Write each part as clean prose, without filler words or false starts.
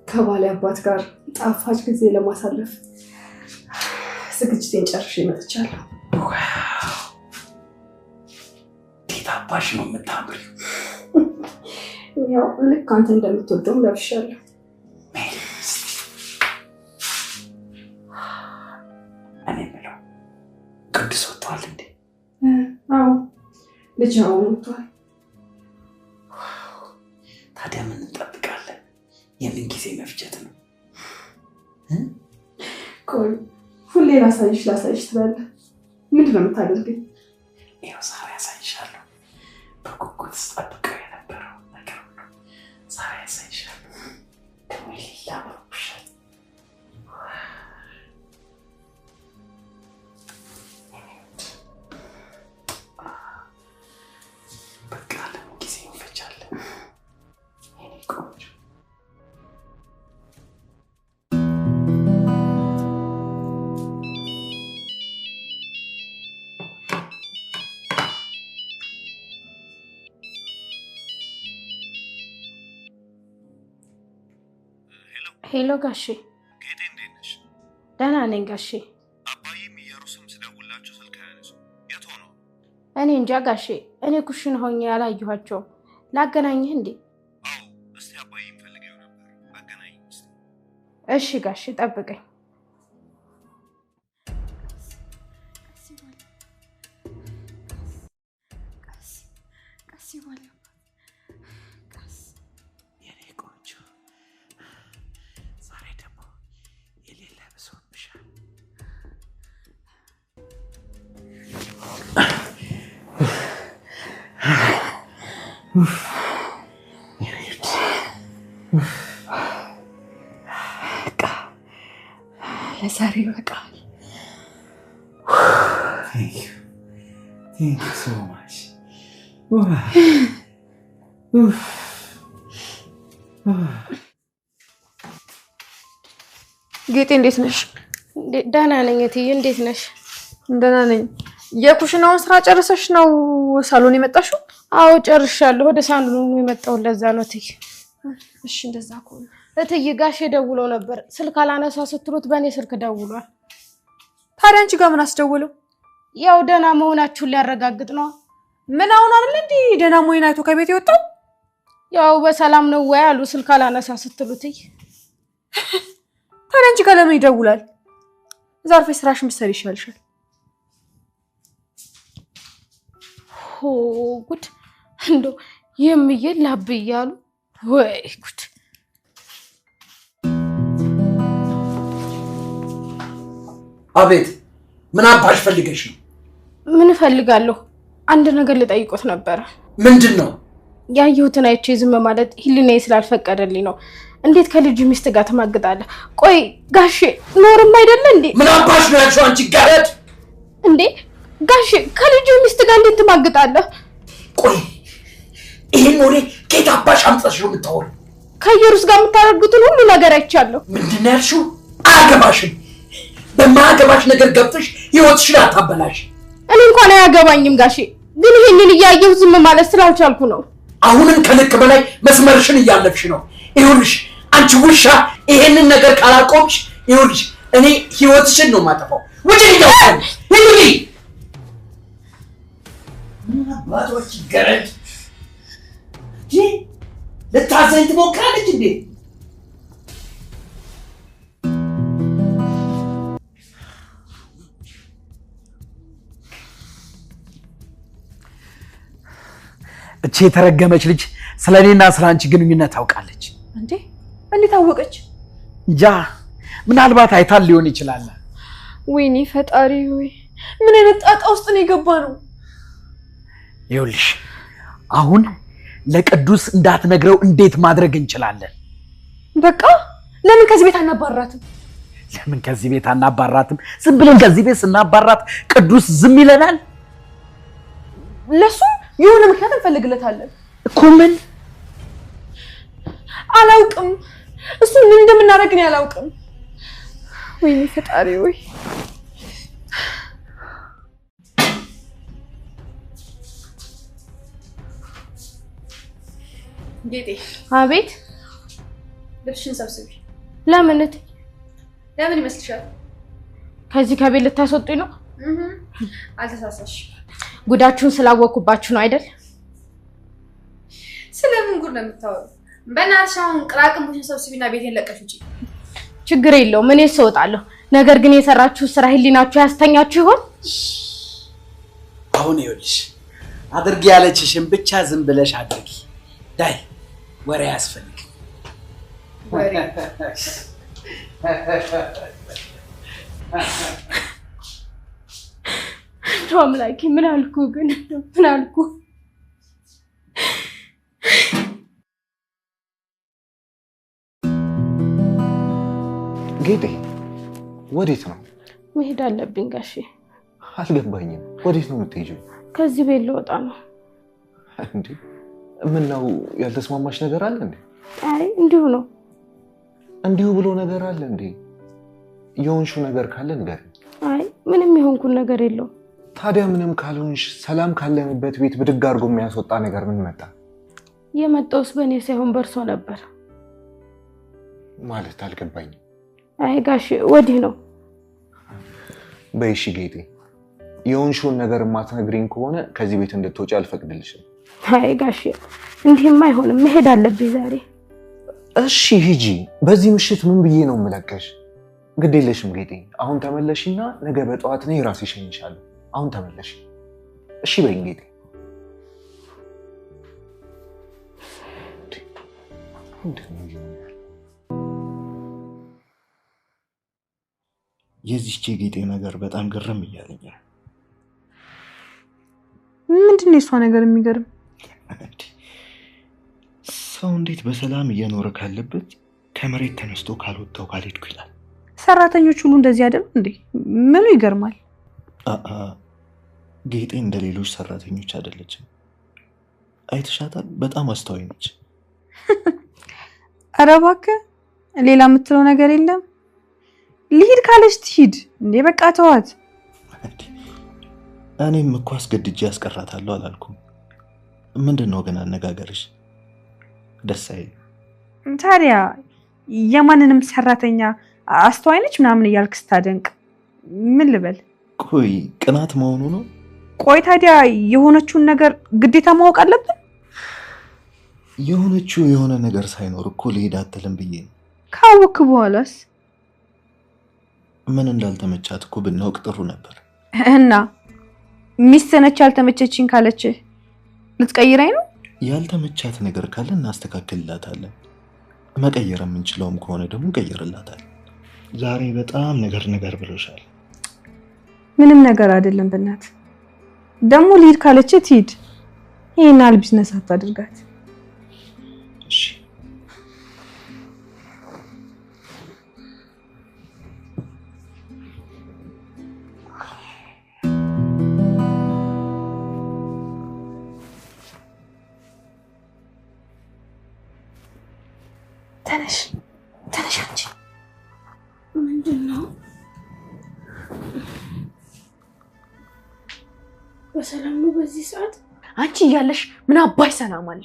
ከባለ አባት ጋር ጣፋጭ ጊዜ ለማሳለፍ ዝግጅቴን ጨርሼ መጥቻለሁ። ዲታባሽ ነው የምታምሪው። ያው ልክ አንተ እንደምትወደው ለብሻለሁ። እኔ ምለው ቅዱስ ወጥቷል እንዴ? አዎ ልጅው ወጥቷል። ታዲያ ምን እንጠብቃለን? የምን ጊዜ መፍጀት ነው? ቆይ ሁሌ ላሳይሽ ትላለህ። ምንድን ነው የምታደርገኝ? ይኸው ዛሬ ያሳይሻለሁ። በጉጉት ስጠብቀው የነበረው ነገር ሁሉ ዛሬ ያሳይሻለሁ። ደግሞ ሌላ ብሮብሻል። በቃ ለምን ጊዜ እንፈጃለን? የኔ ቆንጆ ሄሎ ጋሼ። ጌጤ እንዴት ነሽ? ደህና ነኝ ጋሼ። አባዬም ኢየሩሳሌም ስደውላቸው ስልክ አያነሱም። የት ሆነው? እኔ እንጃ ጋሼ። እኔ ኩሽና ሆኜ አላየኋቸውም። ላገናኝህ እንዴ? አዎ እስቲ አባዬም ፈልገው ነበር። አገናኝኝ እስቲ። እሺ ጋሼ ጠብቀኝ። የኔ ቆንጆ ዛሬ ደግሞ የሌለ ብሶብሻል። ለዛሬ በቃል Thank you so much. ጌጤ እንዴት ነሽ? ደህና ነኝ እትዬ፣ እንዴት ነሽ? ደህና ነኝ። የኩሽናውን ስራ ጨርሰሽ ነው ሳሎን የመጣሽው? አዎ ጨርሻለሁ። ወደ ሳሎን የመጣሁት ለዛ ነው እትዬ። እሺ እንደዛ ከሆነ እትዬ ጋሼ ደውሎ ነበር። ስልክ አላነሳ ስትሉት በእኔ ስልክ ደውሏል። ታዲያ አንቺ ጋር ምን አስደውለው? ያው ደህና መሆናችሁን ሊያረጋግጥ ነው። ምን አሁን አይደል እንዴ ደህና መሆኔን አይቶ ከቤት የወጣው? ያው በሰላም ነው ወይ አሉ ስልክ አላነሳ ስትሉት። ታዲያ አንቺ ጋር ለምን ይደውላል? እዛ አርፈሽ ስራሽን ብትሰሪ ይሻልሻል። ሆ ጉድ! እንደው የምዬ ላብ እያሉ ወይ ጉድ! አቤት ምን አባሽ ፈልገሽ ነው? ምን እፈልጋለሁ? አንድ ነገር ልጠይቆት ነበር። ምንድን ነው? ያየሁትን አይቼ ዝም ማለት ህሊናዬ ስላልፈቀደልኝ ነው። እንዴት ከልጅ ሚስት ጋር ትማግጣለህ? ቆይ ጋሼ ኖርም አይደለ እንዴ? ምን አባሽ ነው ያልሽው አንቺ ጋረት? እንዴ ጋሼ ከልጅ ሚስት ጋር እንዴት ትማግጣለህ? ቆይ ይሄን ወሬ ከየት አባሽ አምጥተሽ ነው የምታወሪው? ከኢየሩስ ጋር የምታደርጉትን ሁሉ ነገር አይቻለሁ። ምንድን ነው ያልሽው? አያገባሽም። በማያገባሽ ነገር ገብተሽ ህይወትሽን አታበላሽ። እኔ እንኳን አያገባኝም ጋሼ፣ ግን ይሄንን እያየሁ ዝም ማለት ስላልቻልኩ ነው። አሁንም ከልክ በላይ መስመርሽን እያለፍሽ ነው። ይኸውልሽ አንቺ ውሻ ይሄንን ነገር ካላቆምሽ ይኸውልሽ እኔ ህይወትሽን ነው የማጠፋው። ውጪ ይያውቃል እንዴ? ምን አባቶች ገረድ ልታዘኝ ትሞክራለች እንዴ? እቺ የተረገመች ልጅ ስለኔና ስላንቺ ግንኙነት ታውቃለች እንዴ? እንዴት አወቀች? እንጃ ምናልባት አይታል ሊሆን ይችላል። ወይኔ ፈጣሪ ሆይ ምን አይነት ጣጣ ውስጥ ነው የገባ ነው? ይኸውልሽ አሁን ለቅዱስ እንዳትነግረው እንዴት ማድረግ እንችላለን? በቃ ለምን ከዚህ ቤት አናባራትም? ለምን ከዚህ ቤት አናባራትም? ዝም ብለን ከዚህ ቤት ስናባራት ቅዱስ ዝም ይለናል? ለሱ የሆነ ምክንያት እንፈልግለታለን እኮ። ምን አላውቅም። እሱ ምን እንደምናደርግ ነው ያላውቅም። ወይኔ ፈጣሪ ወይ ጌጤ። አቤት። ልብስሽን ሰብስቢ። ለምን ይመስልሻል? ከዚህ ከቤት ልታስወጡኝ ነው? አልተሳሳሽ። ጉዳችሁን ስላወኩባችሁ ነው አይደል? ስለምን ጉድ ነው የምታወሩ? በእናትሽ አሁን ቅራቅንቡሽን ሰብስቢና ቤቴን ለቀሽ ውጪ። ችግር የለውም እኔ እወጣለሁ። ነገር ግን የሰራችሁ ስራ ህሊናችሁ ያስተኛችሁ ይሆን? አሁን ይኸውልሽ አድርጊ ያለችሽን ብቻ ዝም ብለሽ አድርጊ። ዳይ ወሬ ያስፈልግ። ወሬ አምላኬ ምን አልኩ ግን? ምን አልኩ? ጌጤ ወዴት ነው? መሄድ አለብኝ ጋሼ። አልገባኝም። ወዴት ነው የምትሄጂው? ከዚህ ቤት ልወጣ ነው። እንዴ ምን ነው ያልተስማማሽ ነገር አለ እንዴ? አይ እንዲሁ ነው። እንዲሁ ብሎ ነገር አለ እንዴ? የሆንሽው ነገር ካለ ንገሪኝ። አይ ምንም የሆንኩት ነገር የለውም። ታዲያ ምንም ካልሆንሽ ሰላም ካለንበት ቤት ብድግ አድርጎ የሚያስወጣ ነገር ምን መጣ? የመጣውስ በእኔ ሳይሆን በእርሶ ነበር። ማለት አልገባኝም። አይ ጋሼ ወዲህ ነው። በይሽ ጌጤ የሆንሽውን ነገር ማትነግሪኝ ከሆነ ከዚህ ቤት እንድትወጪ አልፈቅድልሽም። አይ ጋሼ እንዲህማ አይሆንም። መሄድ አለብኝ ዛሬ። እሺ ሂጂ። በዚህ ምሽት ምን ብዬ ነው የምለቀሽ? ግድ የለሽም ጌጤ። አሁን ተመለሽና ነገ በጠዋት ነው ራሴ እሸኝሻለሁ። አሁን ተመለሽ። እሺ በይኝ ጌጤ። የዚህች ጌጤ ነገር በጣም ግርም እያለኝ ነው። ምንድን ነው እሷ ነገር የሚገርም? ሰው እንዴት በሰላም እየኖረ ካለበት ከመሬት ተነስቶ ካልወጣው ካልሄድኩ ይላል? ሰራተኞች ሁሉ እንደዚህ አይደሉ እንዴ? ምኑ ይገርማል? ጌጤ እንደ ሌሎች ሰራተኞች አይደለችም። አይተሻታል? በጣም አስተዋይ ነች። ኧረ እባክህ ሌላ የምትለው ነገር የለም? ልሂድ ካለች ትሂድ እንዴ፣ በቃ ተዋት። እኔም እኮ አስገድጄ ያስቀራታለሁ አላልኩም። ምንድነው ግን አነጋገርሽ ደስ አይልም። ታዲያ የማንንም ሰራተኛ አስተዋይ ነች ምናምን እያልክ ስታደንቅ ምን ልበል? ቆይ ቅናት መሆኑ ነው? ቆይ ታዲያ የሆነችውን ነገር ግዴታ ማወቅ አለብን? የሆነችው የሆነ ነገር ሳይኖር እኮ ልሄድ አትልም ብዬ ነው። ካወክ በኋላስ? ምን እንዳልተመቻት እኮ ብናውቅ ጥሩ ነበር። እና ሚስት ነች ያልተመቸችኝ ካለች ልትቀይረኝ ነው? ያልተመቻት ነገር ካለ እናስተካክልላታለን። መቀየር የምንችለውም ከሆነ ደግሞ ቀይርላታል። ዛሬ በጣም ነገር ብሎሻል። ምንም ነገር አይደለም። በእናት ደግሞ ልሂድ ካለች ትሂድ። ይሄን አል ቢዝነስ አታድርጋት። እሺ ተነሽ አንቺ። ምንድነው? በሰላም ነው በዚህ ሰዓት? አንቺ እያለሽ ምን አባይ ሰላም አለ?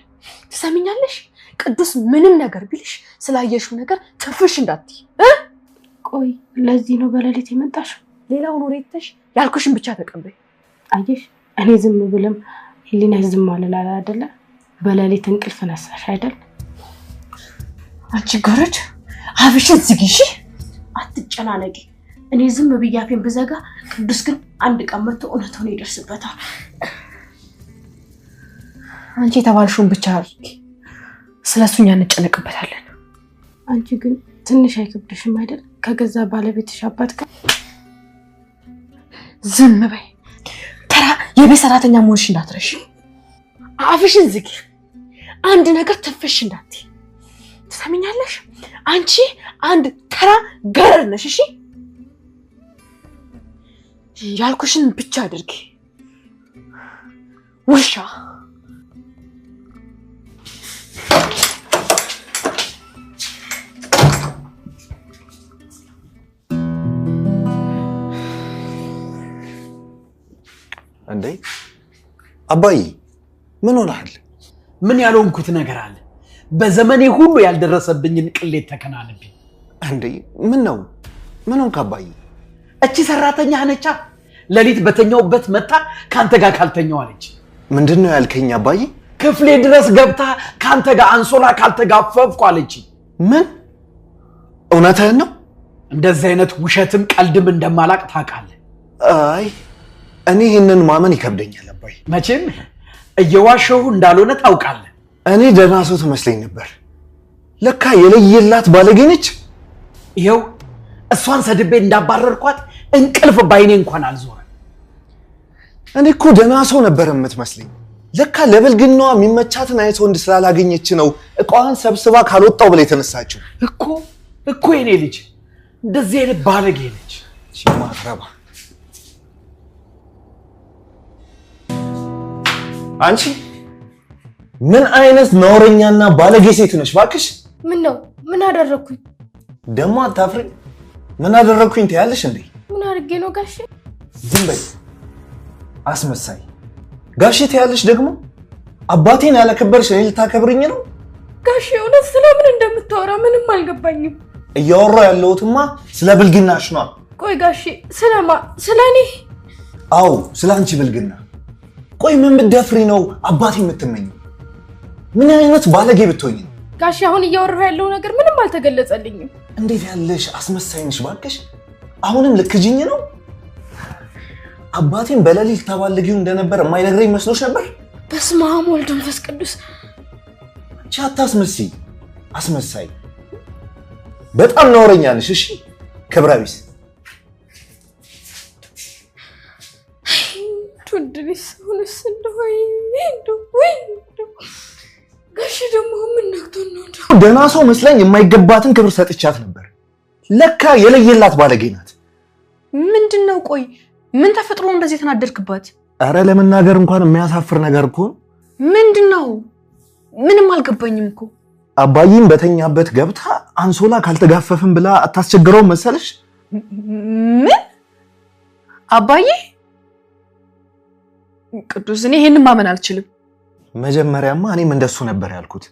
ትሰሚኛለሽ? ቅዱስ ምንም ነገር ቢልሽ ስላየሽው ነገር ትፍሽ እንዳትይ። ቆይ ለዚህ ነው በሌሊት የመጣሽው? ሌላውን ወሬተሽ ያልኩሽን ብቻ ተቀበይ። አየሽ እኔ ዝም ብለም ህሊና ዝም አለላላ አይደለ? በሌሊት እንቅልፍ ነሳሽ አይደል? አንቺ ገረድ አፍሽን ዝጊሽ። አትጨናነቂ። እኔ ዝም ብያፌን ብዘጋ ቅዱስ ግን አንድ ቀን መጥቶ እውነቱን ይደርስበታል። አንቺ የተባልሽውን ብቻ አድርጊ። ስለሱኛ እንጨነቅበታለን። አንቺ ግን ትንሽ አይከብድሽም አይደል? ከገዛ ባለቤትሽ አባት ጋር ዝም በይ። ተራ የቤት ሰራተኛ መሆንሽ እንዳትረሺ። አፍሽን ዝጊ። አንድ ነገር ትፍሽ እንዳትይ። ትሰሚኛለሽ? አንቺ አንድ ተራ ገረድ ነሽ። እሺ ያልኩሽን ብቻ አድርጊ። ውሻ እንዴ አባዬ ምን ሆነሃል? ምን ያልሆንኩት ነገር አለ? በዘመኔ ሁሉ ያልደረሰብኝን ቅሌት ተከናንብኝ። እንዴ ምን ነው? ምኑን ካባዬ? እቺ ሰራተኛ ነቻ ለሊት በተኛውበት መጣ ካንተ ጋር ካልተኛው አለች። ምንድነው ያልከኝ አባዬ? ክፍሌ ድረስ ገብታ ካንተ ጋር አንሶላ ካልተጋፈፍኩ አለች። ምን? እውነትህን ነው? እንደዚህ አይነት ውሸትም ቀልድም እንደማላቅ ታውቃለህ። አይ እኔ ይሄንን ማመን ይከብደኛል አባዬ። መቼም እየዋሸሁ እንዳልሆነ ታውቃለህ። እኔ ደህና ሰው ትመስለኝ ነበር። ለካ የለየላት ባለጌ ነች። ይኸው እሷን ሰድቤ እንዳባረርኳት እንቅልፍ ባይኔ እንኳን አልዞረም። እኔ እኮ ደህና ሰው ነበር የምትመስለኝ። ለካ ለብልግናዋ የሚመቻትን አይነት ወንድ ስላላገኘች ነው እቃዋን ሰብስባ ካልወጣው ብላ የተነሳችው። እኮ የኔ ልጅ እንደዚህ አይነት ባለጌ ነች። ማትረባ አንቺ ምን አይነት ነውረኛና ባለጌ ሴት ነሽ ባክሽ? ምን ነው? ምን አደረኩኝ? ደሞ አታፍሪ? ምን አደረኩኝ ትያለሽ እንዴ? ምን አድርጌ ነው ጋሼ? ዝም በይ አስመሳይ። ጋሼ ትያለሽ ደግሞ? አባቴን ያለከበርሽ እኔ ልታከብርኝ ነው? ጋሼ እውነት ስለምን እንደምታወራ ምንም አልገባኝም። እያወራሁ ያለሁትማ ስለ ብልግናሽ ነው። ቆይ ጋሼ ስለማ? ስለኔ? አዎ ስለ አንቺ ብልግና። ቆይ ምን ብትደፍሪ ነው አባቴ የምትመኝ? ምን አይነት ባለጌ ብትሆኝ ነው? ጋሼ አሁን እያወራሁ ያለው ነገር ምንም አልተገለጸልኝም። እንዴት ያለሽ አስመሳይ ነሽ ባክሽ! አሁንም ልክጅኝ ነው? አባቴን በሌሊት ተባልጊው እንደነበር የማይነግረኝ መስሎሽ ነበር? በስመ አብ ወወልድ ወመንፈስ ቅዱስ። አንቺ አታስመስይ፣ አስመሳይ። በጣም ነውረኛ ነሽ። እሺ ክብረ ቢስ። ቱንድሪስ ሁንስ እንደሆይ ጋሼ ደግሞ ምን ነክቶን ነው? ደህና ሰው መስለኝ የማይገባትን ክብር ሰጥቻት ነበር። ለካ የለየላት ባለጌ ናት። ምንድነው? ቆይ ምን ተፈጥሮ እንደዚህ ተናደድክባት? አረ ለመናገር እንኳን የሚያሳፍር ነገር እኮ። ምንድነው? ምንም አልገባኝም እኮ። አባዬን በተኛበት ገብታ አንሶላ ካልተጋፈፍን ብላ አታስቸግረው መሰለሽ? ምን? አባዬ ቅዱስ፣ እኔ ይሄንን ማመን አልችልም። መጀመሪያማ እኔም እንደሱ ነበር ያልኩት።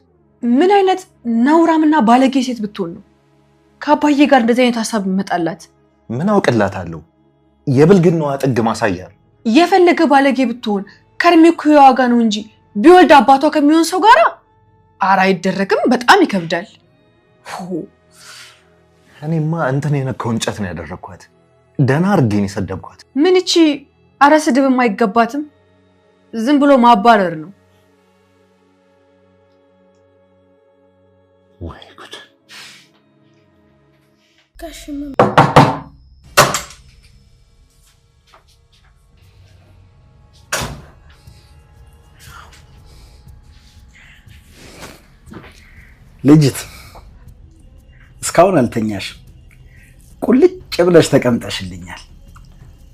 ምን አይነት ነውራምና ባለጌ ሴት ብትሆን ነው ከአባዬ ጋር እንደዚህ አይነት ሐሳብ ይመጣላት? ምን አውቅላታለሁ? የብልግናዋ ጥግ ማሳያ። የፈለገ ባለጌ ብትሆን ከእድሜው ከህዋ ጋር ነው እንጂ ቢወልድ አባቷ ከሚሆን ሰው ጋር ኧረ አይደረግም። በጣም ይከብዳል። እኔማ እንትን የነካው እንጨት ነው ያደረኳት። ደህና አድርጌን የሰደብኳት። ምን እቺ ኧረ ስድብም አይገባትም። ዝም ብሎ ማባረር ነው። ወይ ጉድ! ጋሽም ልጅት እስካሁን አልተኛሽ? ቁልጭ ብለሽ ተቀምጠሽልኛል።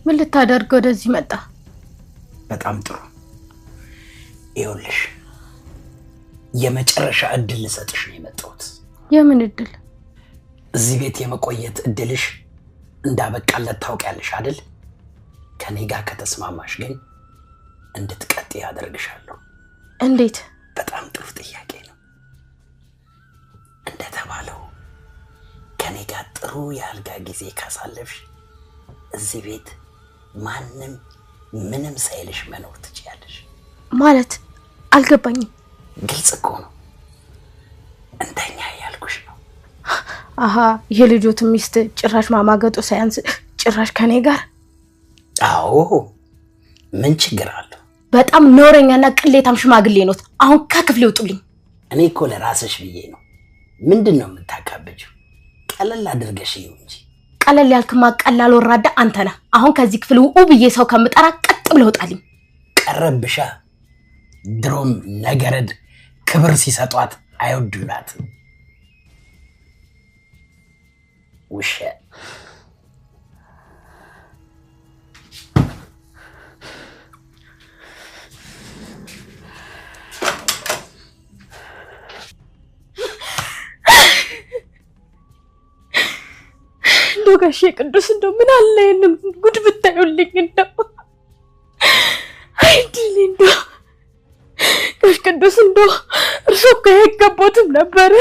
ምን ልታደርግ ወደዚህ መጣ? በጣም ጥሩ። ይኸውልሽ የመጨረሻ እድል ልሰጥሽ ነው የመጣሁት። የምን እድል? እዚህ ቤት የመቆየት እድልሽ እንዳበቃለት ታውቂያለሽ አይደል? ከኔ ጋር ከተስማማሽ ግን እንድትቀጥይ አደርግሻለሁ። እንዴት? በጣም ጥሩ ጥያቄ ነው። እንደተባለው ከኔ ጋር ጥሩ የአልጋ ጊዜ ካሳለፍሽ እዚህ ቤት ማንም ምንም ሳይልሽ መኖር ትችያለሽ። ማለት አልገባኝም። ግልጽ እኮ ነው። እንደኛ ያልኩሽ ነው። አሃ የልጆት ሚስት ጭራሽ ማማገጡ ሳያንስ ጭራሽ ከኔ ጋር? አዎ ምን ችግር አለው? በጣም ኖረኛና ቅሌታም ሽማግሌ ነው። አሁን ከክፍሌ ውጡልኝ። እኔ እኮ ለራስሽ ብዬ ነው። ምንድነው የምታካብጂው? ቀለል አድርገሽ ይው እንጂ። ቀለል ያልክማ ቀላል ወራዳ አንተ ነህ። አሁን ከዚህ ክፍል ውኡ ብዬ ሰው ከምጠራ ቀጥ ብለው ውጣልኝ። ቀረብሻ። ድሮም ለገረድ ክብር ሲሰጧት አይወዱላት። ውሸ እንደው ጋሼ ቅዱስ እንደው ምን አለ ይሄንን ጉድ ብታዩልኝ እንደው አይድል እንደው ጋሽ ቅዱስ እንደው እርሶ እኮ አይገባትም ነበር።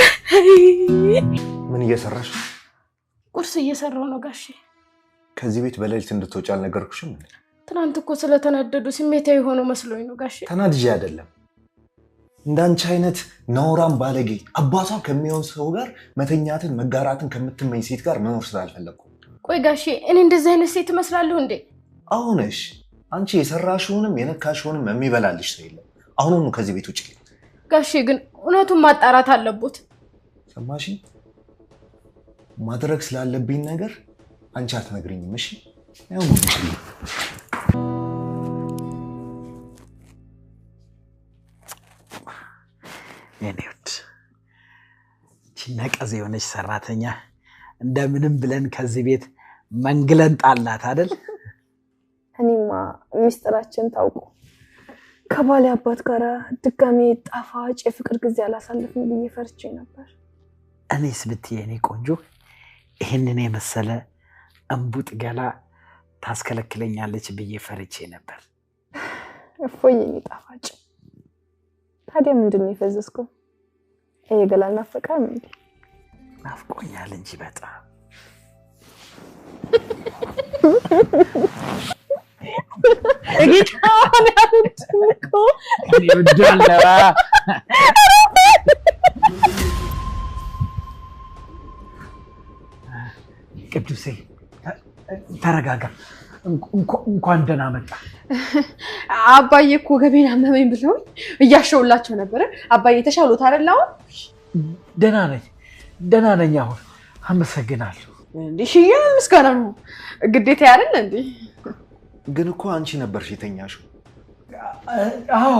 ምን እየሰራሽ? ቁርስ እየሰራው ነው ጋሼ። ከዚህ ቤት በሌሊት እንድትወጪ አልነገርኩሽም? ትናንት እኮ ስለተናደዱ ስሜታዊ ሆኖ መስሎኝ ነው ጋሼ። ተናድጄ አይደለም። እንዳንቺ አይነት ነውራም ባለጌ አባቷ ከሚሆን ሰው ጋር መተኛትን መጋራትን ከምትመኝ ሴት ጋር መኖር ስላልፈለኩ። ቆይ ጋሼ እኔ እንደዚህ አይነት ሴት እመስላለሁ እንዴ? አሁንሽ አንቺ የሰራሽውንም የነካሽውንም የሚበላልሽ ሰው የለም። አሁኑኑ ከዚህ ቤት ውጪ። ጋሼ ግን እውነቱን ማጣራት አለቦት። ሰማሽ? ማድረግ ስላለብኝ ነገር አንቺ አትነግሪኝም። እሺ ያው የኔውት ነቀዝ የሆነች ሰራተኛ እንደምንም ብለን ከዚህ ቤት መንግለን ጣላት አይደል? እኔማ ሚስጥራችን ታውቁ ከባሌ አባት ጋር ድጋሜ ጣፋጭ የፍቅር ጊዜ አላሳልፍም ብዬ ፈርቼ ነበር። እኔስ ብትይ የኔ ቆንጆ ይሄንን የመሰለ እንቡጥ ገላ ታስከለክለኛለች ብዬ ፈርቼ ነበር። እፎይ ጣፋጭ። ታዲያ ምንድነው የፈዘዝከው? ይሄ ገላ ናፈቀም እንዴ? ናፍቆኛል እንጂ በጣም። እጌታን ያልኩት እኔ ወዳለራ ቅዱሴ ተረጋጋ። እንኳን ደህና መጣ። አባዬ እኮ ገቤን አመመኝ ብለው እያሸውላቸው ነበር። አባዬ ተሻሎት አይደል? አሁን ደህና ነኝ አሁን። አመሰግናለሁ። እንዴ ሽያ ምስጋና ነው ግዴታ አይደል እንዴ? ግን እኮ አንቺ ነበርሽ የተኛሽው። አዎ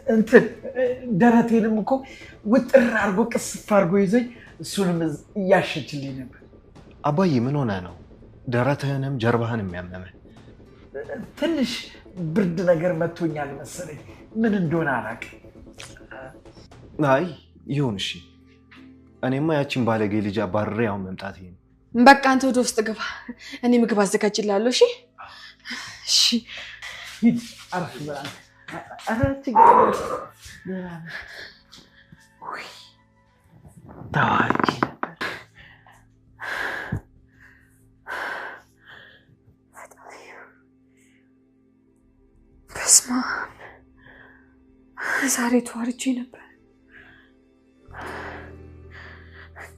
እንትን ደረቴንም እኮ ውጥር አድርጎ ቅስፍ አድርጎ ይዞኝ እሱንም እያሸችልኝ ነበር። አባዬ ምን ሆነ ነው ደረትህንም ጀርባህንም ያመመህ? ትንሽ ብርድ ነገር መቶኛል መሰለኝ። ምን እንደሆነ አላውቅም። አይ ይሁን እሺ። እኔማ ያቺን ባለጌ ልጅ አባርሬ አሁን መምጣት ይሄን። በቃ አንተ ወደ ውስጥ ግባ፣ እኔ ምግብ አዘጋጅልሃለሁ። እሺ እሺ። ሂድ አረፍ በል። ኧረ ችግር የለም። ታዋቂ በስመ አብ ዛሬ ተዋርጄ ነበር።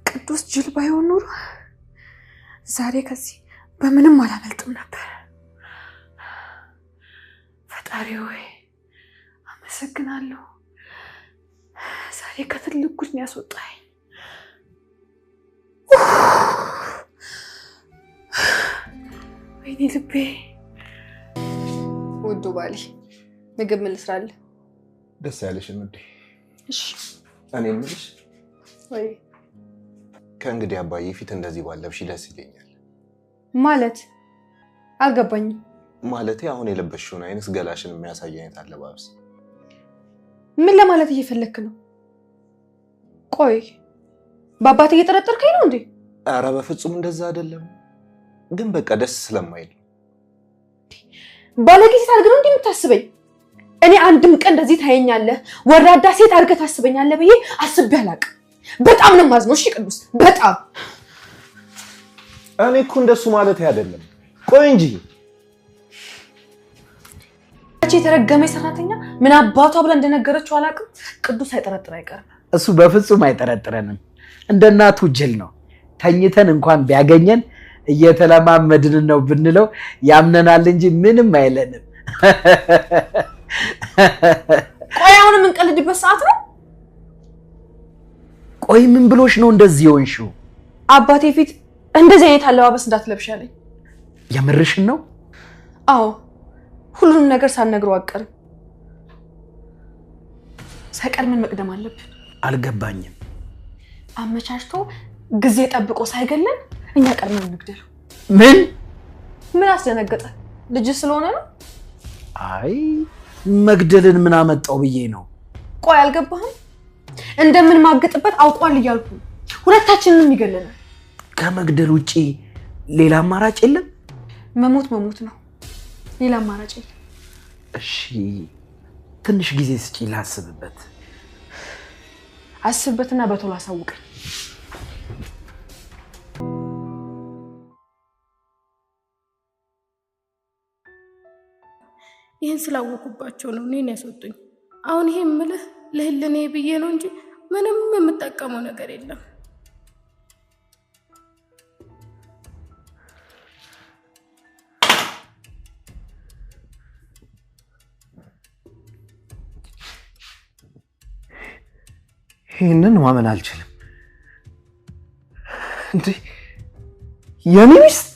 ቅዱስ ጅል ባይሆን ኖሮ ዛሬ ከዚህ በምንም አላመልጥም ነበር። ፈጣሪ ሆይ አመሰግናለሁ። ዛሬ ከትልቅ ጉድ ነው ያስወጣኝ። ወይኔ ልቤ። ውዱ ባሌ ምግብ ምን ልስራልህ? ደስ ያለሽን ውዴ። እሺ እኔ የምልሽ ወይ ከእንግዲህ አባዬ ፊት እንደዚህ ባለብሽ ደስ ይለኛል። ማለት አልገባኝም። ማለቴ አሁን የለበሽውን አይነት ገላሽን የሚያሳይ አይነት አለባበስ። ምን ለማለት እየፈለክ ነው? ቆይ በአባቴ እየጠረጠርከኝ ነው እንዴ? ኧረ በፍጹም እንደዛ አይደለም፣ ግን በቃ ደስ ስለማይል ባለጌ ሴት አድርገህ ነው እንዴ የምታስበኝ? እኔ አንድም ቀን እንደዚህ ታየኛለህ ወራዳ ሴት አድርገህ ታስበኛለህ ብዬ አስቤ አላውቅም። በጣም ነው የማዝነው። እሺ ቅዱስ በጣም እኔ እኮ እንደሱ ማለት አይደለም። ቆይ እንጂ እቺ የተረገመ ሰራተኛ ምን አባቷ ብላ እንደነገረችው አላውቅም። ቅዱስ አይጠረጥር አይቀርም። እሱ በፍጹም አይጠረጥረንም። እንደ እናቱ ጅል ነው። ተኝተን እንኳን ቢያገኘን እየተለማመድን ነው ብንለው ያምነናል እንጂ ምንም አይለንም። ቆይ አሁን ምን ቀልድበት ሰዓት ነው? ቆይ ምን ብሎሽ ነው እንደዚህ ሆንሽው? አባቴ ፊት እንደዚህ አይነት አለባበስ እንዳትለብሽ አለኝ። የምርሽን ነው? አዎ ሁሉንም ነገር ሳልነግረው አቀርም። ሳይቀድመን መቅደም አለብን። አልገባኝም። አመቻችቶ ጊዜ ጠብቆ ሳይገለን እኛ ቀድመን እንግደለው። ምን አስደነገጠ? ልጅ ስለሆነ ነው? አይ መግደልን ምን አመጣው ብዬ ነው። ቆይ አልገባህም? እንደምን ማግጥበት አውቋል እያልኩ ሁለታችንንም ይገለናል። ከመግደል ውጪ ሌላ አማራጭ የለም? መሞት ነው። ሌላ አማራጭ የለም። እሺ ትንሽ ጊዜ ስጪ ላስብበት። አስብበትና በቶሎ አሳውቀኝ። ይህን ስላወቁባቸው ነው እኔን ያስወጡኝ። አሁን ይሄ የምልህ ለህልኔ ብዬ ነው እንጂ ምንም የምጠቀመው ነገር የለም። ይህንን ማመን አልችልም። እንዴ የኔ ሚስት